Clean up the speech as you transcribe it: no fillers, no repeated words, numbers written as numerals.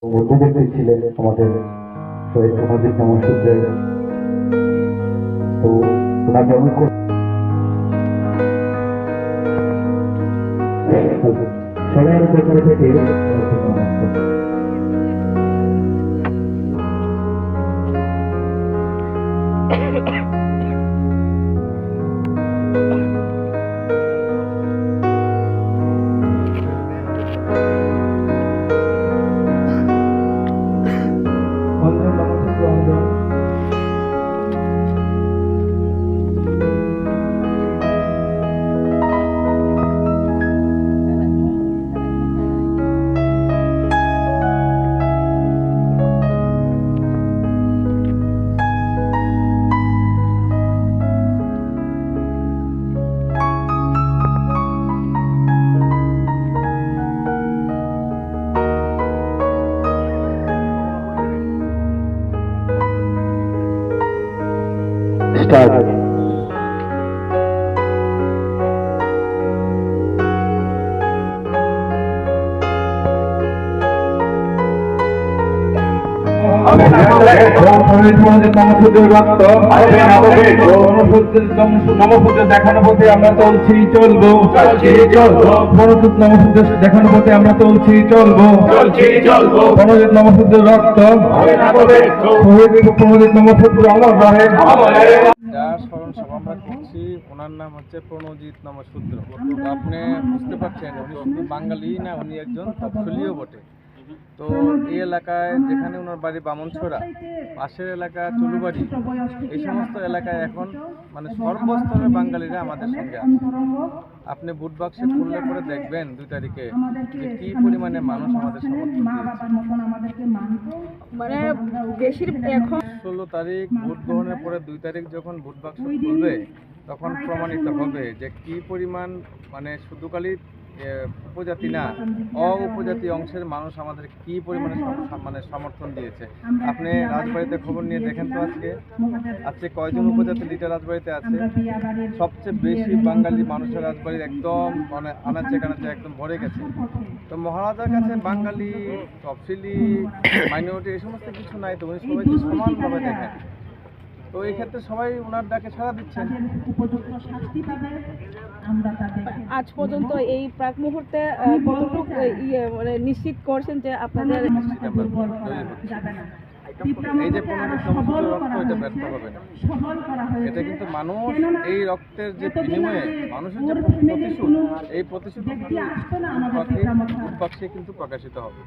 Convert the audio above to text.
মধ্যবর্তী ছিলেন আমাদের শহীদ প্রণজিৎ নমঃশূদ্রে। তো ওনাকে আমি সবাই পক্ষ থেকে start. দেখানো পথে আমরা চলছি চলবো, দেখানো পথে আমরা চলছি চলবো, প্রণজিৎ নমঃশূদ্রের রক্ত, প্রণজিৎ নমঃশূদ্র অমর রহে। যার স্মরণ সভা আমরা করছি ওনার নাম হচ্ছে প্রণজিৎ নমঃশূদ্র। আপনি বুঝতে পারছেন উনি শুধু বাঙালি না, উনি একজন তফসিলীয় বটে। তো এই এলাকায় যেখানে ওনার বাড়ি বামনছড়া, পাশের এলাকা চুলুবাড়ি, এই সমস্ত এলাকায় এখন মানে সর্বস্তরের বাঙালিরা আমাদের সঙ্গে আছে। আপনি বুট বাক্সে খুললে পরে দেখবেন 2 তারিখে যে কী পরিমাণে মানুষ আমাদের সমর্থন দিয়েছে। মানে বেশির এখন 16 তারিখ ভোট গ্রহণের পরে 2 তারিখ যখন ভোট বাক্স খুলবে তখন প্রমাণিত হবে যে কি পরিমাণ মানে শুধু খালি উপজাতি না, উপজাতি অংশের মানুষ আমাদের কি পরিমাণে মানে সমর্থন দিয়েছে। আপনি রাজবাড়িতে খবর নিয়ে দেখেন তো আজকে কয়জন উপজাতি লিডার রাজবাড়িতে আছে। সবচেয়ে বেশি বাঙালি মানুষের রাজবাড়ির একদম মানে আনাচে কানাচে একদম ভরে গেছে। তো মহারাজার কাছে বাঙালি, তফসিলি, মাইনরিটি এই সমস্ত কিছু নাই। তো উনি সবাইকে সমানভাবে দেখেন। তো এই ক্ষেত্রে সবাই ওনার ডাকে সাড়া দিচ্ছেন। আজ পর্যন্ত এই প্রাক মুহূর্তে কতটুকু মানে নিশ্চিত করছেন যে আপনাদের এই যে প্রণজিৎ নমঃশূদ্র রক্ত, এটা ব্যর্থ হবে না। এটা কিন্তু মানুষ এই রক্তের যে বিনিময়ে মানুষের যে প্রতিশোধ, এই প্রতিশোধ কিন্তু কিন্তু প্রকাশিত হবে।